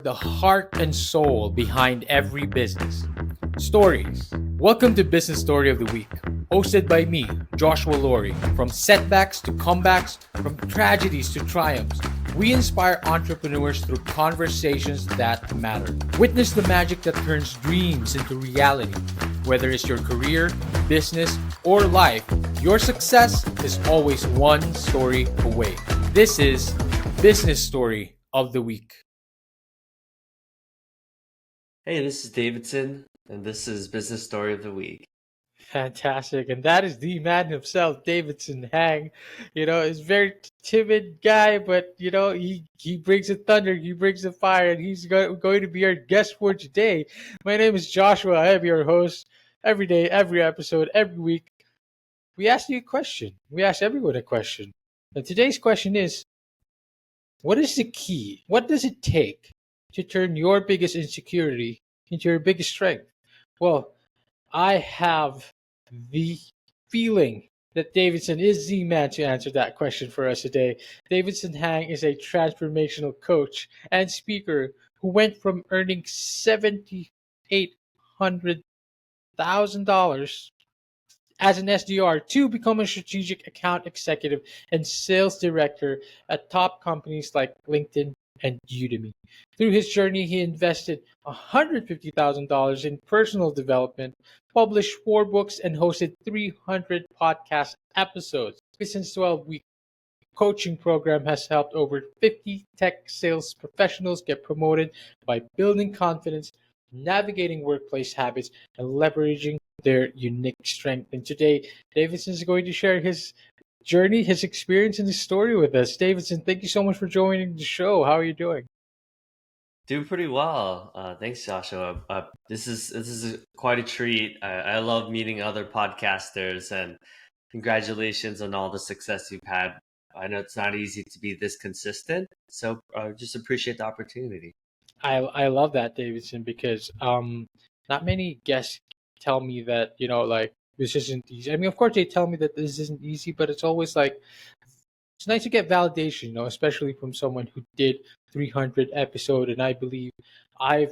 the heart and soul behind every business. Stories. Welcome to Business Story of the Week, hosted by me, Joshua Laurie. From setbacks to comebacks, from tragedies to triumphs, we inspire entrepreneurs through conversations that matter. Witness the magic that turns dreams into reality. Whether it's your career, business, or life, your success is always one story away. This is Business Story of the Week. Hey, this is Davidson, and this is Business Story of the Week. Fantastic. And that is the man himself, Davidson Hang. He's a very timid guy, but he brings the thunder, he brings the fire, and he's going to be our guest for today. My name is Joshua. I am your host. Every day, every episode, every week, we ask you a question. We ask everyone a question. And today's question is, what is the key? What does it take to turn your biggest insecurity into your biggest strength? Well, I have the feeling that Davidson is the man to answer that question for us today. Davidson Hang is a transformational coach and speaker who went from earning $7,800,000 as an SDR to become a strategic account executive and sales director at top companies like LinkedIn and Udemy. Through his journey, he invested $150,000 in personal development, published 4 books, and hosted 300 podcast episodes. His 12-week coaching program has helped over 50 tech sales professionals get promoted by building confidence, navigating workplace habits, and leveraging their unique strength. And today, Davidson is going to share his journey, his experience, and his story with us. Davidson, thank you so much for joining the show. How are you doing? Doing pretty well. Thanks, Joshua. This is quite a treat. I love meeting other podcasters, and congratulations on all the success you've had. I know it's not easy to be this consistent, so just appreciate the opportunity. I love that, Davidson, because not many guests tell me that like this isn't easy. I mean, of course they tell me that this isn't easy, but it's always like it's nice to get validation, especially from someone who did 300 episode, and I believe I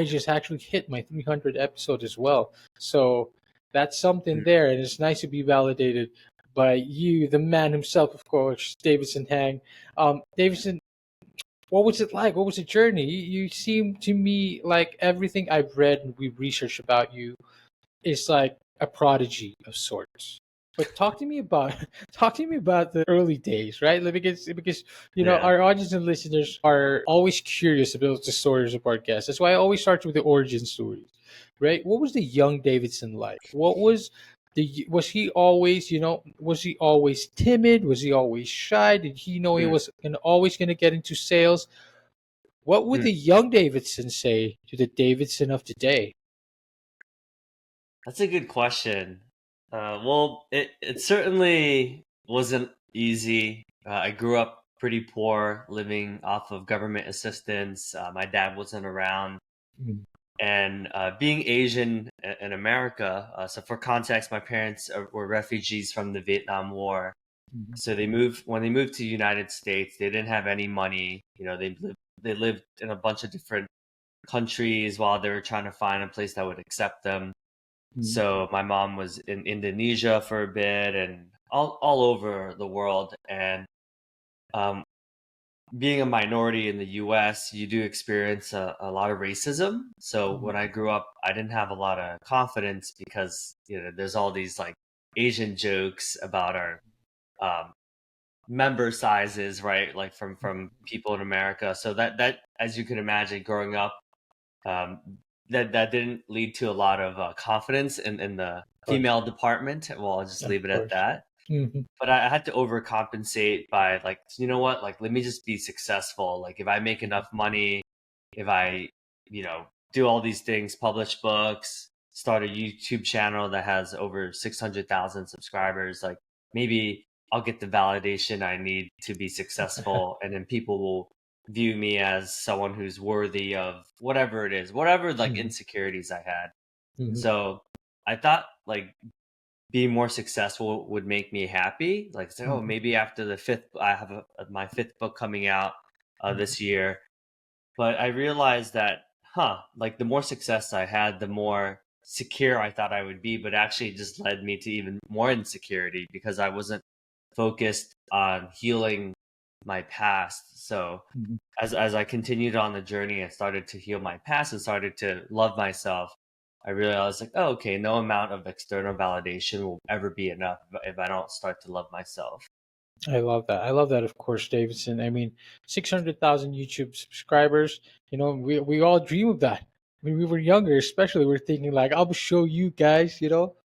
just actually hit my 300 episode as well. So that's something Mm. there, and it's nice to be validated by you, the man himself, of course, Davidson Hang. Davidson, what was it like? What was the journey? You seem to me like everything I've read and we've researched about you is like a prodigy of sorts. But talk to me about talk to me about the early days, right? Like, because Yeah. our audience and listeners are always curious about the stories of our guests. That's why I always start with the origin stories, right? What was the young Davidson like? What was he always was he always timid? Was he always shy? Did he know he Mm. was always going to get into sales? What would Mm. the young Davidson say to the Davidson of today? That's a good question. Well, it certainly wasn't easy. I grew up pretty poor, living off of government assistance. My dad wasn't around, and being Asian in America. So, for context, my parents were refugees from the Vietnam War. Mhm. So they moved when they moved to the United States. They didn't have any money. They lived in a bunch of different countries while they were trying to find a place that would accept them. Mhm. So my mom was in Indonesia for a bit and all over the world. And um, being a minority in the US, you do experience a lot of racism. So Mhm. when I grew up, I didn't have a lot of confidence because there's all these like Asian jokes about our um, member sizes, right? Like from people in America. So that as you can imagine, growing up, um, that didn't lead to a lot of confidence in the Of course. female department. Well, I'll just Of leave it at course. that. Mhm. But I had to overcompensate by like, you know what? Like, let me just be successful. Like, if I make enough money, if I, do all these things, publish books, start a YouTube channel that has over 600,000 subscribers, like maybe I'll get the validation I need to be successful. And then people will view me as someone who's worthy of whatever it is, whatever like Mhm. insecurities I had. Mhm. So I thought like being more successful would make me happy. Like, say, oh, Mhm. maybe after the fifth, I have my fifth book coming out Mhm. this year. But I realized that, like the more success I had, the more secure I thought I would be, but actually it just led me to even more insecurity because I wasn't focused on healing my past. So Mhm. as I continued on the journey and started to heal my past and started to love myself, I realized like, oh, okay, no amount of external validation will ever be enough if I don't start to love myself. I love that. I love that, of course, Davidson. I mean, 600,000 YouTube subscribers, we all dream of that. When we were younger, especially, we're thinking, like, I'll show you guys,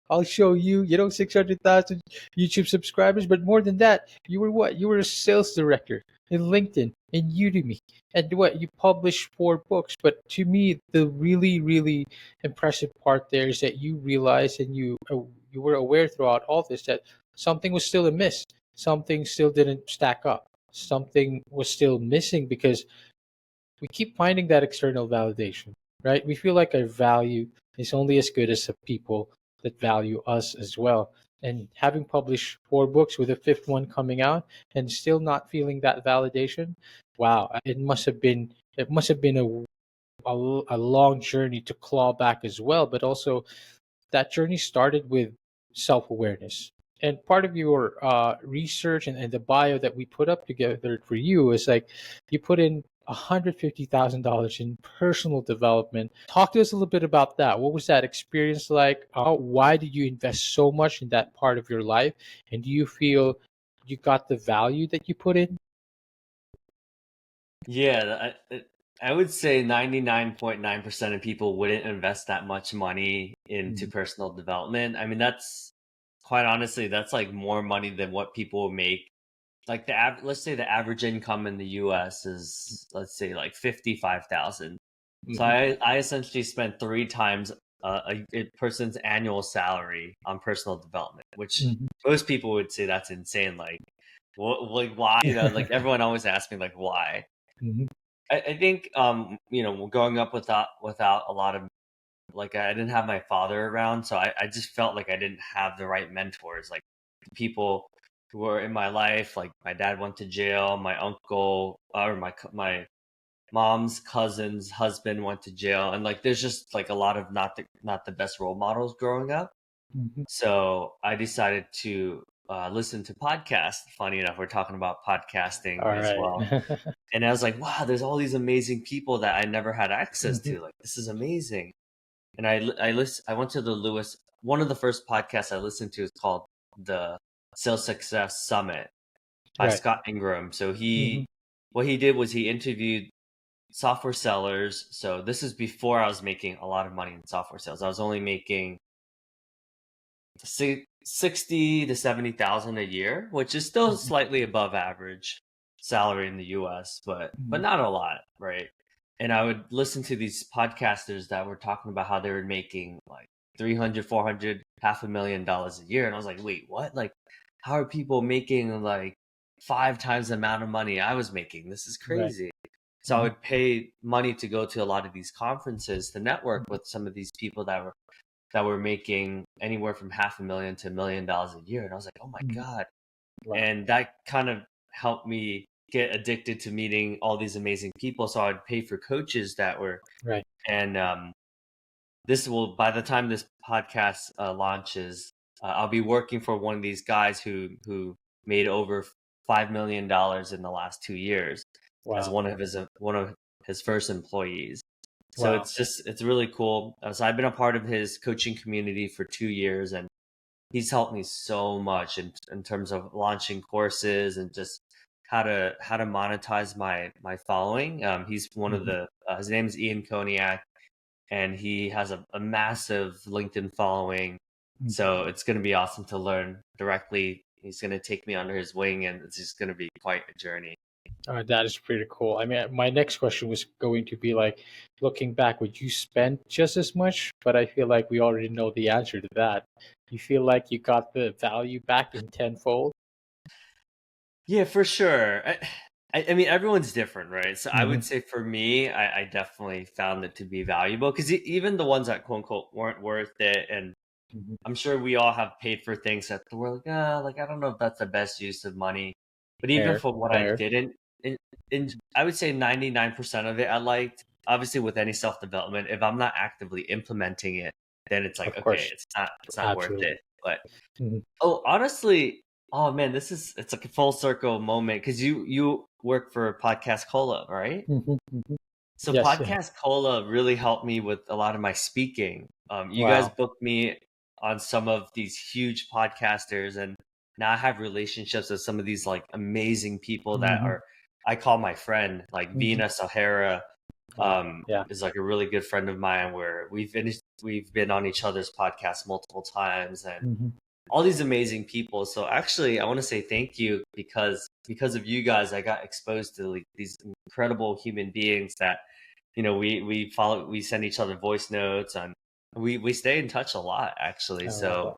I'll show you, 600,000 YouTube subscribers. But more than that, you were what? You were a sales director in LinkedIn, in Udemy. And what? You published 4 books. But to me, the really, really impressive part there is that you realized and you were aware throughout all this that something was still amiss, something still didn't stack up. Something was still missing because we keep finding that external validation, right? We feel like our value is only as good as the people that value us as well. And having published 4 books with a fifth one coming out and still not feeling that validation, wow, it must have been a long journey to claw back as well. But also that journey started with self awareness. And part of your research and the bio that we put up together for you is like you put in $150,000 in personal development. Talk to us a little bit about that. What was that experience like? Why did you invest so much in that part of your life? And do you feel you got the value that you put in? Yeah, I would say 99.9% of people wouldn't invest that much money into Mhm. personal development. I mean, that's quite honestly, that's like more money than what people make. Like let's say the average income in the US is, let's say, like 55,000. So Mhm. I essentially spent 3 times a person's annual salary on personal development, which Mhm. most people would say that's insane. Like, like why? Like everyone always asks me like why. Mhm. I think growing up without a lot of, like, I didn't have my father around, so I just felt like I didn't have the right mentors, like the people who were in my life. Like my dad went to jail, my uncle or my mom's cousin's husband went to jail, and like there's just like a lot of not the best role models growing up. Mhm. So I decided to listen to podcasts. Funny enough, we're talking about podcasting All as right. well. And I was like, wow, there's all these amazing people that I never had access Mhm. to. Like, this is amazing. And I went to the Lewis. One of the first podcasts I listened to is called the Sales Success Summit by Right. Scott Ingram. So Mhm. what he did was he interviewed software sellers. So this is before I was making a lot of money in software sales. I was only making 60 to 70,000 a year, which is still Mhm. slightly above average salary in the US, but Mhm. not a lot, right? And I would listen to these podcasters that were talking about how they were making like 300, 400, half $500,000 a year, and I was like, wait, what? Like, how are people making like 5 times the amount of money I was making? This is Right. crazy. So I Mhm. would pay money to go to a lot of these conferences to network with some of these people that were making anywhere from $500,000 to $1 million a year. And I was like, oh my Mhm. God. Wow. And that kind of helped me get addicted to meeting all these amazing people. So I'd pay for coaches that were, Right. and by the time this podcast launches, I'll be working for one of these guys who made over $5 million in the last 2 years as Wow. one of his first employees. So Wow. it's really cool. So I've been a part of his coaching community for 2 years, and he's helped me so much in terms of launching courses and just how to monetize my following. He's one of Mhm. the his name is Ian Koniak, and he has a massive LinkedIn following. Mhm. So it's going to be awesome to learn directly. He's going to take me under his wing, and it's just going to be quite a journey. That is pretty cool. I mean, my next question was going to be like, looking back, would you spend just as much? But I feel like we already know the answer to that. You feel like you got the value back in tenfold? Yeah, for sure. I mean, everyone's different, right? So I Hmm. would say for me, I definitely found it to be valuable because even the ones that quote unquote weren't worth it, and Hmm. I'm sure we all have paid for things that we're like, like I don't know if that's the best use of money. But even Fair, for what I fair. didn't in I would say 99% of it I liked. Obviously, with any self development, if I'm not actively implementing it, then it's like Of okay, course. it's not worth Absolutely. it. But Mhm. oh, honestly, oh man, it's like a full circle moment because you work for Podcast Cola, right? Mhm, mhm. So Yes, yeah. Podcast Cola really helped me with a lot of my speaking. You guys Wow. booked me on some of these huge podcasters, and now I have relationships with some of these like amazing people that Mhm, are I call my friend, like mhm. Venus O'Hara, Wow. Yeah. is like a really good friend of mine where we've been on each other's podcasts multiple times, and Mhm, all these amazing people. So actually, I want to say thank you because of you guys, I got exposed to like these incredible human beings that we send each other voice notes, and we stay in touch a lot actually. I love So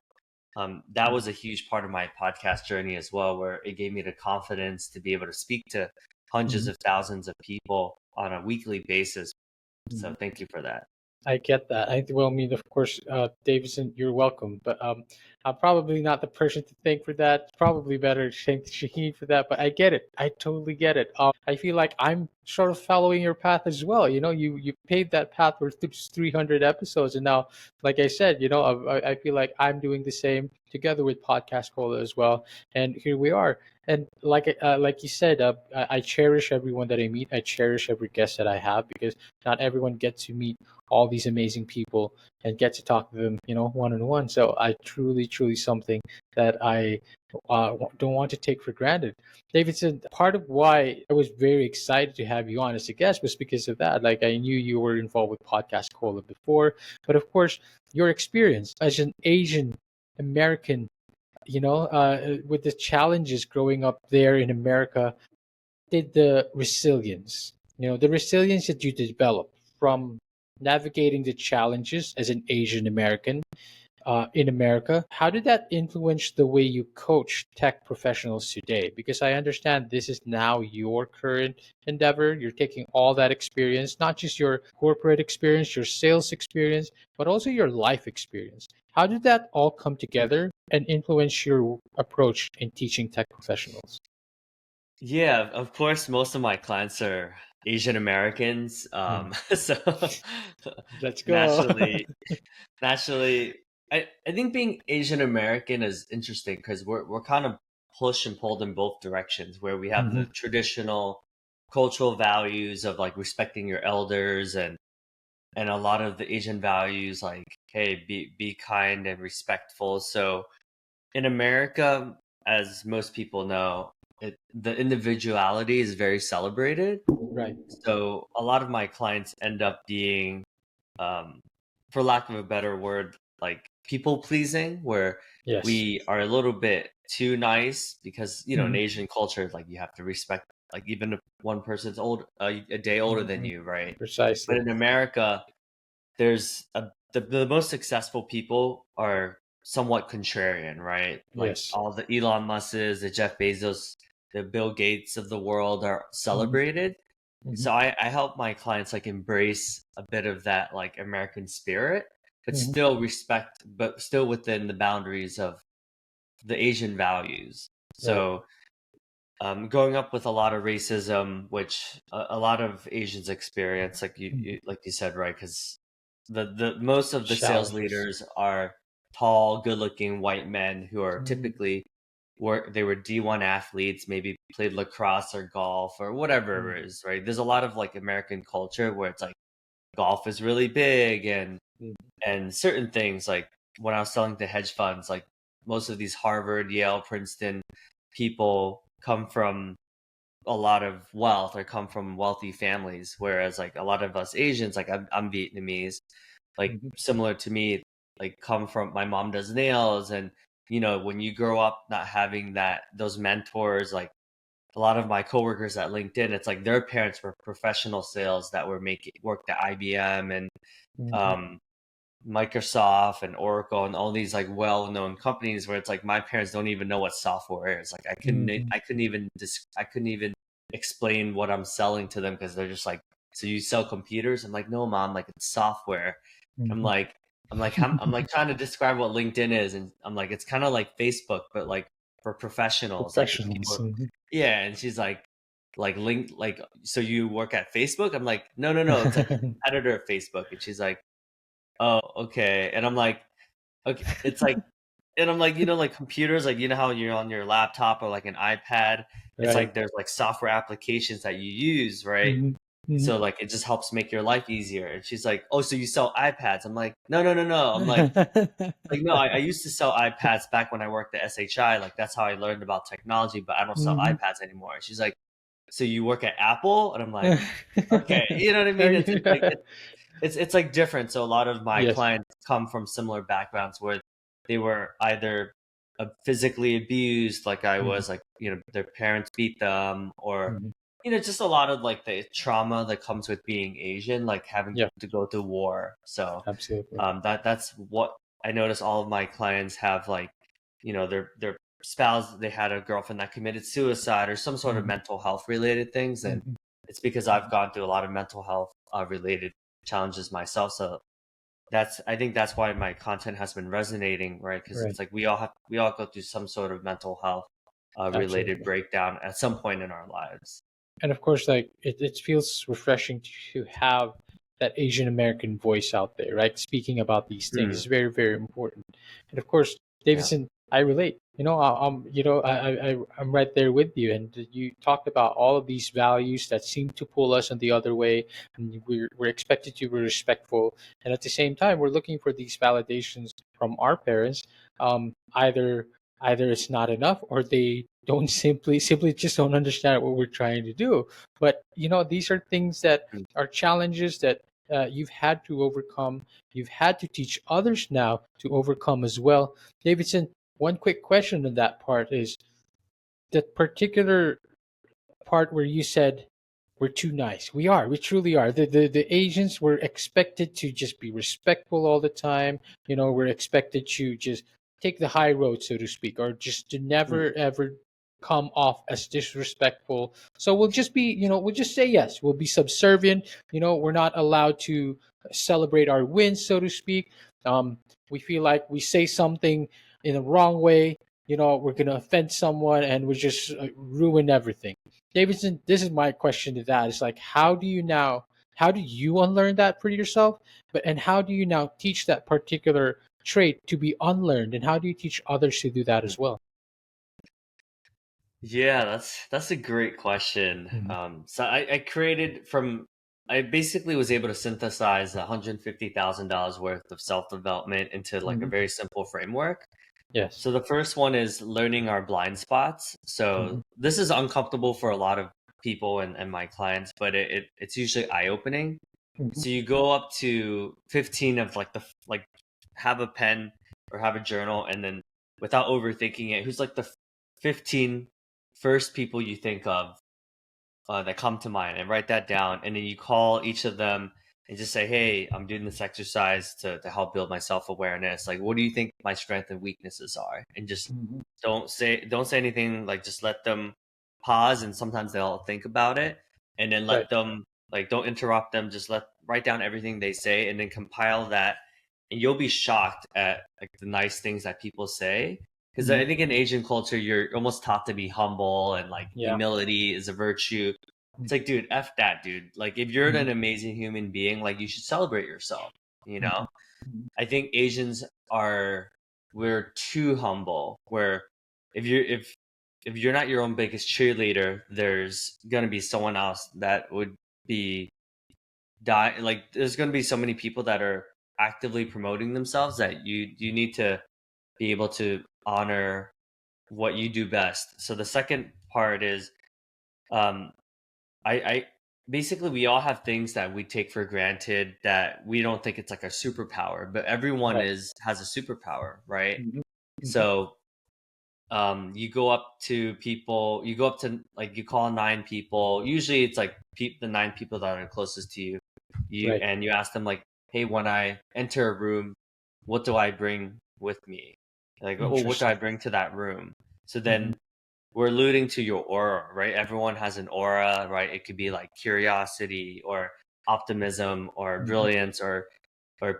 that. that Mhm, was a huge part of my podcast journey as well, where it gave me the confidence to be able to speak to hundreds mhm, of thousands of people on a weekly basis. So mhm. thank you for that. I get that. Well, I mean, of course, Davidson, you're welcome, but I'm probably not the person to thank for that. It's probably better to thank Shaheen for that, but I get it. I totally get it. I feel like I'm sort of following your path as well. You paved that path for 300 episodes, and now, like I said, I feel like I'm doing the same together with Podcast Cola as well, and here we are. And like you said, I cherish everyone that I meet. I cherish every guest that I have because not everyone gets to meet all these amazing people and get to talk to them, one on one. So I truly, truly something that I don't want to take for granted. Davidson, part of why I was very excited to have you on as a guest was because of that. Like I knew you were involved with Podcast Cola before, but of course, your experience as an Asian American, with the challenges growing up there in America did the resilience that you developed from navigating the challenges as an Asian American in America, how did that influence the way you coach tech professionals today? Because I understand this is now your current endeavor. You're taking all that experience, not just your corporate experience, your sales experience, but also your life experience. How did that all come together and influence your approach in teaching tech professionals? Yeah, of course, most of my clients are Asian Americans. Hmm. So Let's go. naturally, naturally, I think being Asian American is interesting because we're kind of push and pulled in both directions, where we have the Hmm. traditional cultural values of like respecting your elders and a lot of the Asian values like, hey, be kind and respectful. So in America, as most people know, the individuality is very celebrated. Right. So a lot of my clients end up being, um, for lack of a better word, like people pleasing, where Yes. we are a little bit too nice because in Hmm. Asian culture, like you have to respect, like even if one person's a day older than Hmm. you, right? But Precisely. in America, the most successful people are somewhat contrarian, right? Like Yes. all the Elon Musks, the Jeff Bezos, the Bill Gates of the world are Hmm. celebrated. Hmm. So I help my clients like embrace a bit of that like American spirit, but Hmm. still within the boundaries of the Asian values. Right. So growing up with a lot of racism, which a lot of Asians experience, like Mhm. like you said, right? Because the most of the sales Challenges. leaders are tall, good-looking white men who are Mhm. typically they were D1 athletes, maybe played lacrosse or golf or whatever it Mhm. is, right? There's a lot of like American culture where it's like golf is really big Mhm. and certain things like when I was selling to hedge funds, like most of these Harvard, Yale, Princeton people come from a lot of wealth or come from wealthy families, whereas like a lot of us Asians, like I'm Vietnamese, like Mhm. similar to me, like come from my mom does nails, and when you grow up not having those mentors, like a lot of my coworkers at LinkedIn, it's like their parents were professional sales that were making worked at IBM and Mhm. um, Microsoft and Oracle and all these like well-known companies where it's like my parents don't even know what software is. Like Mhm. I couldn't even explain what I'm selling to them because they're just like, so you sell computers? I'm like, no, mom, like it's software. I'm Mhm. like, I'm like trying to describe what LinkedIn is, and I'm like, it's kind of like Facebook, but like for professionals, like Professionals. people. Mhm. Yeah, and she's like, like link like so you work at Facebook? I'm like, no, it's like a competitor of Facebook. And she's like, oh, okay. And I'm like, okay, it's like, and I'm like, like computers, like how you're on your laptop or like an iPad, it's Right. like there's like software applications that you use, right? Hmm. Hmm. So like it just helps make your life easier. And she's like, oh, so you sell iPads? I'm like, no. I'm like no, I used to sell iPads back when I worked at SHI. Like that's how I learned about technology, but I don't sell Hmm. iPads anymore. And she's like, so you work at Apple? And I'm like, okay, you know what I mean? It's like it's like different. So a lot of my Yes. clients come from similar backgrounds where they were either physically abused, like I Hmm. was, like their parents beat them, or Hmm. just a lot of like the trauma that comes with being Asian, like having Yeah, to go through war. So absolutely. that's what I notice. All of my clients have like their spouse, they had a girlfriend that committed suicide or some sort of Hmm. mental health related things, and Hmm. it's because I've gone through a lot of mental health related challenges myself. So I think that's why my content has been resonating, right? Because Right. it's like we all go through some sort of mental health related Absolutely. breakdown at some point in our lives. And of course, like it feels refreshing to have that Asian American voice out there, right? Speaking about these things is Mm, very, very important. And of course, yeah. Davidson, I relate. I'm right there with you. And you talked about all of these values that seem to pull us in the other way, and we're expected to be respectful, and at the same time, we're looking for these validations from our parents. Either it's not enough, or they don't simply just don't understand what we're trying to do. But these are things that Mm. are challenges that you've had to overcome. You've had to teach others now to overcome as well. Davidson, one quick question on that part is that particular part where you said we're too nice. We truly are. The Asians were expected to just be respectful all the time. We're expected to just take the high road, so to speak, or just to Mm. never ever come off as disrespectful. So we'll just say yes. We'll be subservient. We're not allowed to celebrate our wins, so to speak. Um, we feel like we say something in the wrong way, we're gonna offend someone, and we just ruin everything. Davidson, this is my question to that. It's like, how do you unlearn that for yourself? And how do you now teach that particular trait to be unlearned? And how do you teach others to do that Mm. as well? Yeah, that's a great question. Mhm. So I basically was able to synthesize $150,000 worth of self development into like a Mhm. very simple framework. Yes. So the first one is learning our blind spots. Mhm. So this is uncomfortable for a lot of people and my clients, but it's usually eye opening. Mhm. So you go up to 15 of like like have a pen or have a journal, and then without overthinking it, who's like the 15 first people you think of that come to mind, and write that down, and then you call each of them and just say, hey, I'm doing this exercise to help build my self-awareness. Like, what do you think my strengths and weaknesses are? And just Mhm. don't say anything. Like, just let them pause, and sometimes they'll think about it, and then Right. let them, like, don't interrupt them. Just write down everything they say, and then compile that, and you'll be shocked at like the nice things that people say. Because Mhm. I think in Asian culture, you're almost taught to be humble, and like Yeah. humility is a virtue. It's like, dude, F that, dude. Like, if you're Mhm. an amazing human being, like, you should celebrate yourself, you Mhm. know? I think Asians we're too humble, where if you're not your own biggest cheerleader, there's gonna be someone else that would be like, there's gonna be so many people that are actively promoting themselves that you need to be able to honor what you do best. So the second part is, um, I basically, we all have things that we take for granted that we don't think it's like a superpower, but everyone Right. has a superpower, right? Mhm. Mhm. So you go up to people, you go up to, like, you call 9 people. Usually it's like the 9 people that are closest to you. Right. And you ask them like, hey, when I enter a room, what do I bring with me? Like, oh, what do I Interesting. bring to that room? So Mhm. then we're alluding to your aura, right? Everyone has an aura, right? It could be like curiosity or optimism or Mhm. brilliance or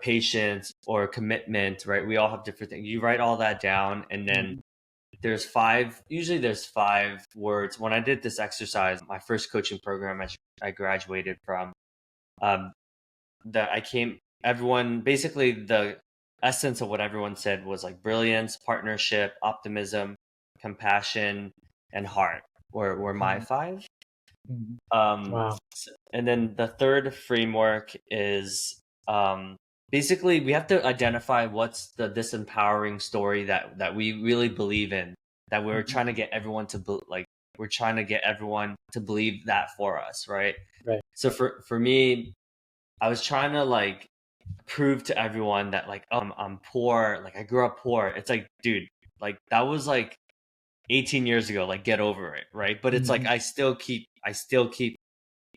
patience or commitment, right? We all have different things. You write all that down, and then Mhm. there's five words. When I did this exercise, my first coaching program I graduated from, um, that I came, everyone, basically the essence of what everyone said was like brilliance, partnership, optimism, compassion, and heart were my Mhm. five. Mhm. Um, Wow. and then the third framework is, basically we have to identify what's the disempowering story that we really believe in, that we're Mhm. trying to get everyone to like we're trying to get everyone to believe that for us, right? Right. So for me, I was trying to like prove to everyone that like, oh, I'm poor, like I grew up poor. It's like, dude, like that was like 18 years ago, like get over it, right? But it's like Mhm. I still keep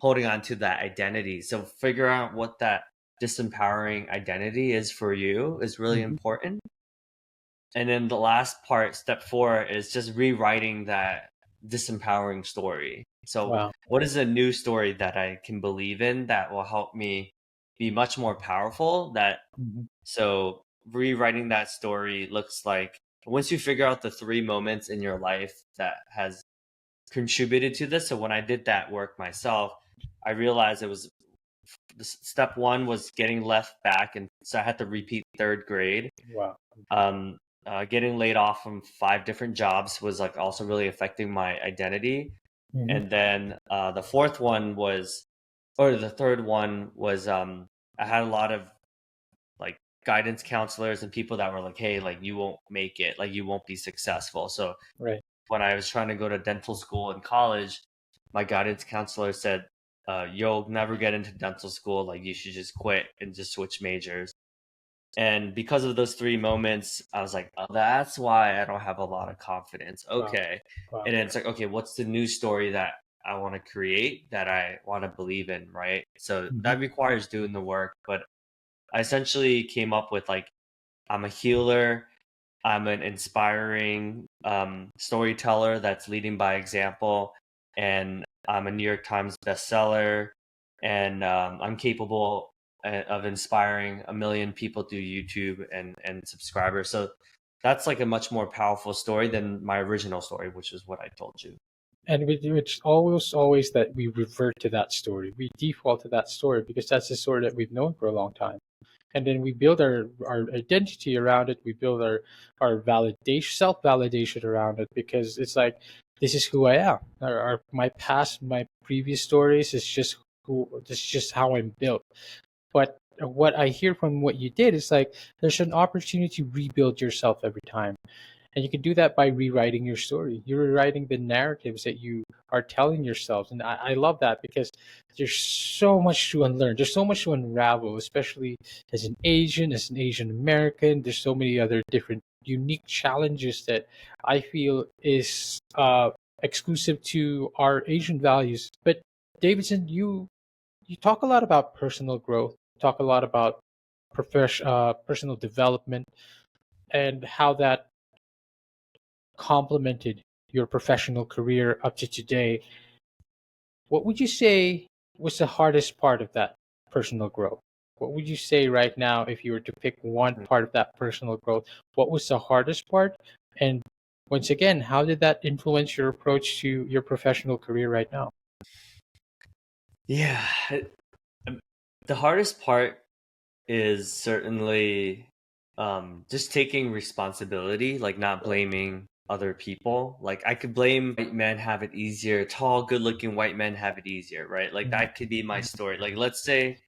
holding on to that identity. So figure out what that disempowering identity is for you is really Mhm. important. And then the last part, step four, is just rewriting that disempowering story. So Wow. what is a new story that I can believe in that will help me be much more powerful? That Mhm. so rewriting that story looks like, once you figure out the three moments in your life that has contributed to this. So when I did that work myself, I realized it was, step one was getting left back, and so I had to repeat third grade. Wow. Um, Getting laid off from five different jobs was like also really affecting my identity. Mhm. And then the fourth one was, or the third one was, I had a lot of like guidance counselors and people that were like, hey, like you won't make it, like you won't be successful. So Right. when I was trying to go to dental school in college, my guidance counselor said, you'll never get into dental school. Like you should just quit and just switch majors. And because of those three moments, I was like, oh, that's why I don't have a lot of confidence. Wow. Okay. Wow. And then it's like, okay, what's the new story that I want to create, that I want to believe in, right? So Mhm. that requires doing the work. But I essentially came up with like, I'm a healer, I'm an inspiring storyteller that's leading by example, and I'm a New York Times bestseller, and I'm capable of inspiring a million people through YouTube and subscribers. So that's like a much more powerful story than my original story, which is what I told you. And it's always that we revert to that story. We default to that story because that's the story that we've known for a long time. And then we build our identity around it. We build our validation, self validation around it because it's like this is who I am. My past, my previous stories is just who. This is just how I'm built. But what I hear from what you did is like there's an opportunity to rebuild yourself every time. And you can do that by rewriting your story. You're rewriting the narratives that you are telling yourself. And I love that because there's so much to unlearn. There's so much to unravel, especially as an Asian American. There's so many other different unique challenges that I feel is exclusive to our Asian values. But Davidson, you talk a lot about personal growth, talk a lot about personal development, and how that complemented your professional career up to today. What would you say was the hardest part of that personal growth? What would you say right now, if you were to pick one part of that personal growth, what was the hardest part? And once again, how did that influence your approach to your professional career right now? Yeah, um, the hardest part is certainly just taking responsibility, like not blaming other people. Like I could blame white men have it easier, tall, good looking white men have it easier, right? Like Mhm. that could be my story. Like let's say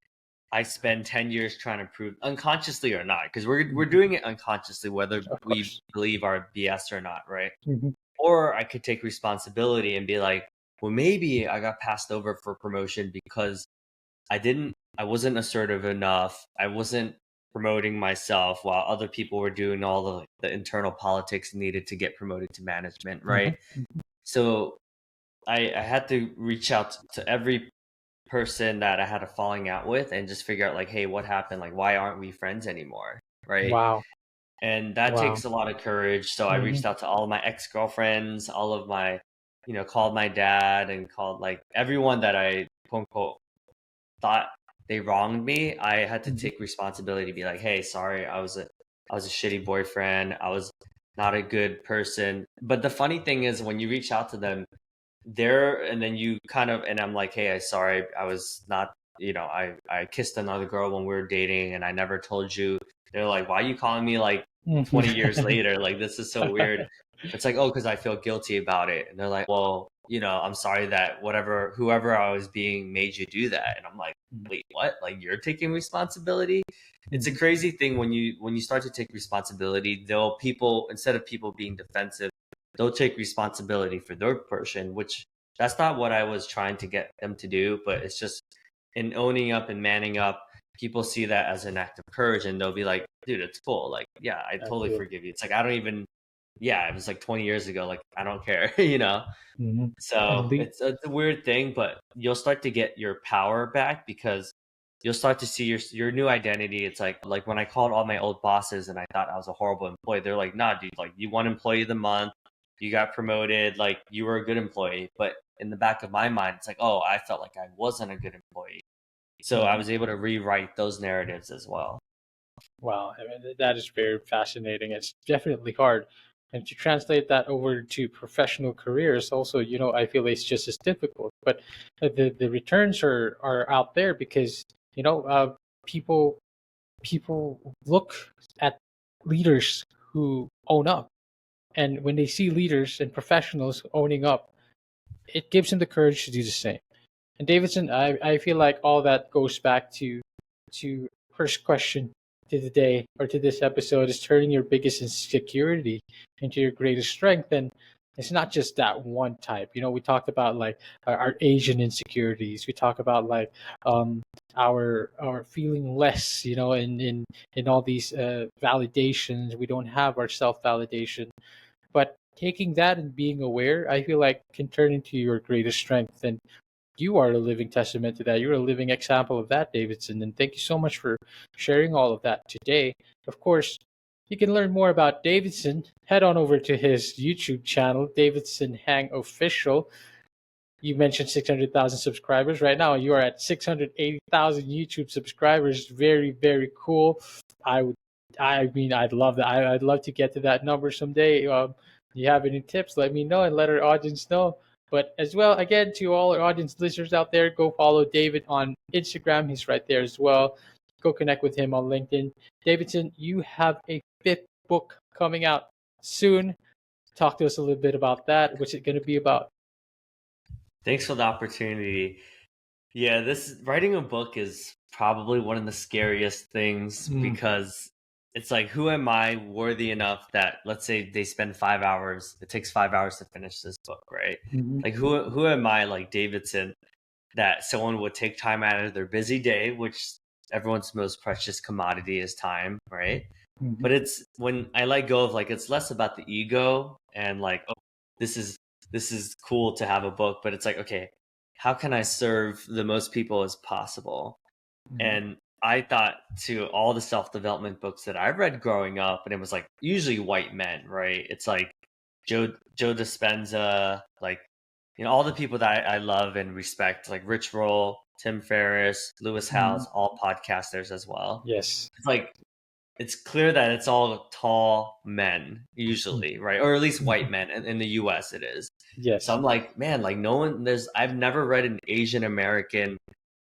I spend 10 years trying to prove, unconsciously or not, because we're Mhm. doing it unconsciously, whether Of we course. believe our BS or not, right? Mhm. Or I could take responsibility and be like, well, maybe I got passed over for promotion because I wasn't assertive enough. I wasn't promoting myself while other people were doing all the internal politics needed to get promoted to management, Mhm. right? So I had to reach out to every person that I had a falling out with and just figure out like, hey, what happened? Like, why aren't we friends anymore? Right. Wow. And that Wow. takes a lot of courage. So I Mhm. reached out to all of my ex-girlfriends, all of my, called my dad and called like everyone that I quote unquote thought they wronged me. I had to Mhm. take responsibility to be like, hey, sorry, I was a shitty boyfriend. I was not a good person. But the funny thing is, when you reach out to them, there, and then you kind of, and I'm like, hey, I sorry, I was not, I kissed another girl when we were dating and I never told you. They're like, why are you calling me like 20 years later? Like, this is so weird. It's like, oh, because I feel guilty about it. And they're like, well, I'm sorry that whoever I was being made you do that. And I'm like, wait, what? Like, you're taking responsibility? It's a crazy thing when you start to take responsibility, though, people, instead of people being defensive, they'll take responsibility for their portion, which that's not what I was trying to get them to do, but it's just in owning up and manning up, people see that as an act of courage and they'll be like, dude, it's cool. Like, yeah, I totally Absolutely. forgive you. It's like, I don't even, yeah, it was like 20 years ago. Like, I don't care, you know? Hmm. And So it's a weird thing, but you'll start to get your power back because you'll start to see your new identity. It's like when I called all my old bosses and I thought I was a horrible employee, they're like, nah, dude, like you won employee of the month, you got promoted, like you were a good employee. But in the back of my mind, it's like, oh, I felt like I wasn't a good employee. So I mhm. was able to rewrite those narratives as well. Wow, I mean, that is very fascinating. It's definitely hard. And to translate that over to professional careers, also, I feel it's just as difficult. But the returns are out there because, you know, uh, people people look at leaders who own up. And when they see leaders and professionals owning up, it gives them the courage to do the same. And Davidson, I feel like all that goes back to first question to the day or to this episode is turning your biggest insecurity into your greatest strength. And it's not just that one type. We talked about like our Asian insecurities. We talk about like um, our feeling less. In all these validations, we don't have our self validation. But taking that and being aware, I feel like can turn into your greatest strength. And you are a living testament to that. You're a living example of that, Davidson. And thank you so much for sharing all of that today. Of course, you can learn more about Davidson. Head on over to his YouTube channel, Davidson Hang Official. You mentioned 600,000 subscribers. Right now, you are at 680,000 YouTube subscribers. Very, very cool. I would, I mean, I'd love that. I'd love to get to that number someday. You have any tips? Let me know and let our audience know. But as well, again, to all our audience listeners out there, go follow David on Instagram. He's right there as well. Go connect with him on LinkedIn. Davidson, you have a fifth book coming out soon. Talk to us a little bit about that. What's it going to be about? Thanks for the opportunity. Yeah, this writing a book is probably one of the scariest things Mm. because it's like, who am I worthy enough that, let's say they spend 5 hours, it takes 5 hours to finish this book, right? Mhm. Like, who am I, like Davidson, that someone would take time out of their busy day, which everyone's most precious commodity is time, right? Mhm. But it's when I let go of, like, it's less about the ego and like, oh, this is this is cool to have a book, but it's like, okay, how can I serve the most people as possible? Mhm. And I thought to all the self-development books that I read growing up, and it was like usually white men, right? It's like Joe Dispenza, like, all the people that I love and respect, like Rich Roll, Tim Ferriss, Lewis Mhm. Howes, all podcasters as well. Yes. It's like it's clear that it's all tall men usually, right? Or at least white Mhm. men. In the US it is. So Yes. I'm like, man, like no one there's I've never read an Asian American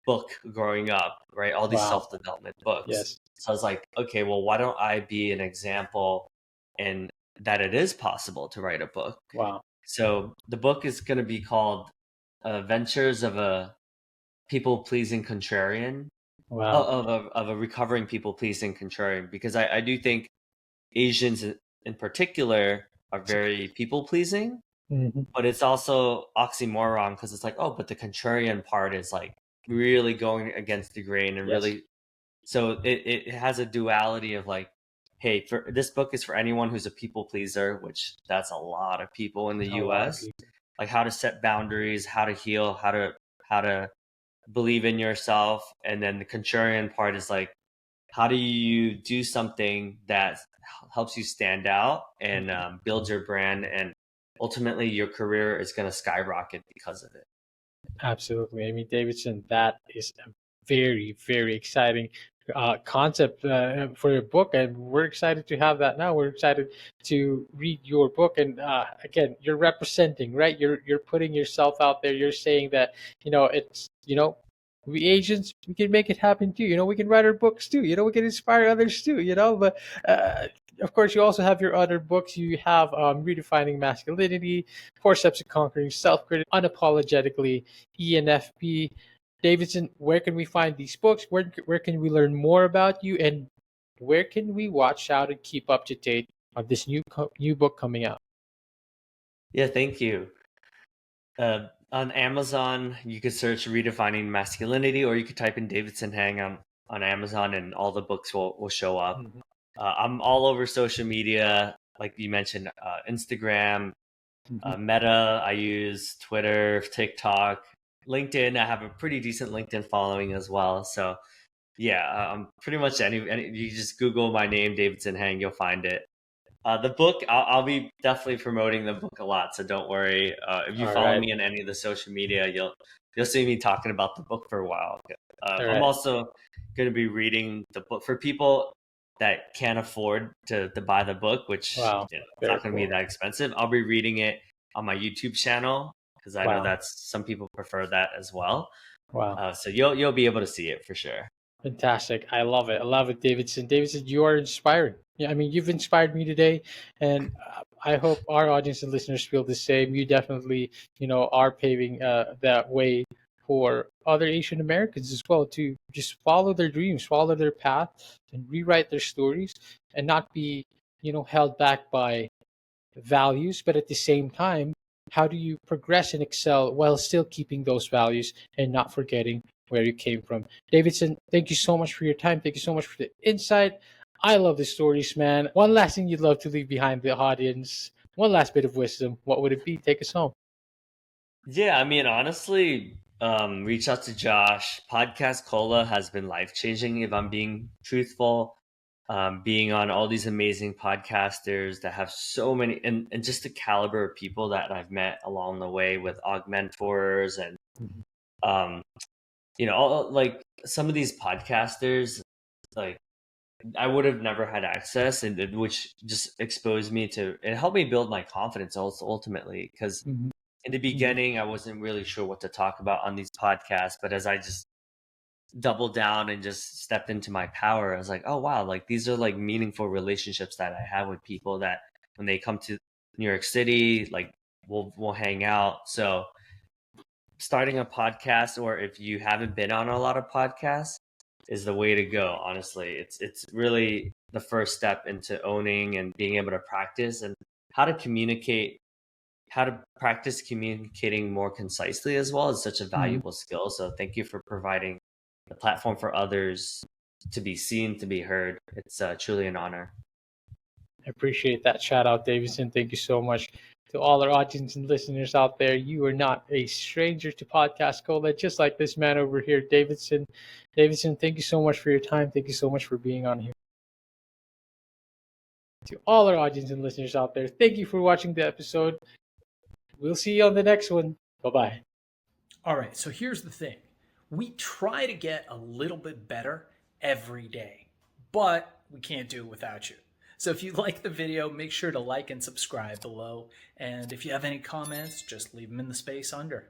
book growing up, right? All these Wow. self-development books. Yes. So I was like, okay, well, why don't I be an example and that it is possible to write a book? Wow. So the book is going to be called Ventures of a People Pleasing Contrarian, Wow. of a recovering people pleasing contrarian, because I do think Asians in particular are very people pleasing, Mhm. but it's also oxymoron because it's like, oh, but the contrarian part is like really going against the grain and Yes. really, so it has a duality of like, hey, for this book is for anyone who's a people pleaser, which that's a lot of people in the A lot of US, people. like how to set boundaries, how to heal, how to believe in yourself. And then the contrarian part is like, how do you do something that helps you stand out and build your brand, and ultimately your career is going to skyrocket because of it. Absolutely. I mean, Davidson, that is a very, very exciting concept for your book, and we're excited to have that now. We're excited to read your book, and again, you're representing, right? You're putting yourself out there. You're saying that it's we Asians, we can make it happen too. We can write our books too. We can inspire others too. But uh, of course, you also have your other books. You have Redefining Masculinity, Four Steps to Conquering Self-Criticism, Unapologetically, ENFP. Davidson, where can we find these books? Where can we learn more about you? And where can we watch out and keep up to date on this new book coming out? Yeah, thank you. On Amazon, you could search Redefining Masculinity, or you could type in Davidson Hang on Amazon, and all the books will show up. Mhm. I'm all over social media, like you mentioned, Instagram, Mhm. Meta. I use Twitter, TikTok, LinkedIn. I have a pretty decent LinkedIn following as well. So yeah, I'm pretty much any. You just Google my name, Davidson Hang, you'll find it. The book, I'll be definitely promoting the book a lot, so don't worry. If you All follow right. me on any of the social media, you'll see me talking about the book for a while. All I'm right. also going to be reading the book for people that can't afford to buy the book, which Wow. it's Very not going to be cool. that expensive. I'll be reading it on my YouTube channel because I know Wow. that's some people prefer that as well. Wow. So you'll be able to see it for sure. Fantastic. I love it. I love it, Davidson. Davidson, you are inspiring. Yeah, I mean, you've inspired me today, and I hope our audience and listeners feel the same. You definitely, are paving that way for other Asian Americans as well to just follow their dreams, follow their path, and rewrite their stories, and not be, held back by values, but at the same time, how do you progress and excel while still keeping those values and not forgetting where you came from? Davidson, thank you so much for your time. Thank you so much for the insight. I love the stories, man. One last thing you'd love to leave behind the audience, one last bit of wisdom. What would it be? Take us home. Yeah, I mean, honestly, reach out to Josh. Podcast Cola has been life changing, if I'm being truthful. Being on all these amazing podcasters that have so many, and just the caliber of people that I've met along the way with augmentors and, Mhm. um, like some of these podcasters, like I would have never had access, and which just exposed me to, it helped me build my confidence also ultimately, because Mhm. in the Mhm. beginning, I wasn't really sure what to talk about on these podcasts, but as I just doubled down and just stepped into my power, I was like, oh wow, like these are like meaningful relationships that I have with people that when they come to New York City, like we'll hang out. So starting a podcast, or if you haven't been on a lot of podcasts, is the way to go. Honestly, it's really the first step into owning and being able to practice and how to communicate, how to practice communicating more concisely as well is such a Mhm. valuable skill. So thank you for providing the platform for others to be seen, to be heard. It's truly an honor. I appreciate that shout out, Davidson. Thank you so much to all our audience and listeners out there. You are not a stranger to Podcast Cola, just like this man over here, Davidson. Davidson, thank you so much for your time. Thank you so much for being on here. To all our audience and listeners out there, thank you for watching the episode. We'll see you on the next one. Bye bye. All right, so here's the thing. We try to get a little bit better every day, but we can't do it without you. So if you like the video, make sure to like and subscribe below. And if you have any comments, just leave them in the space under.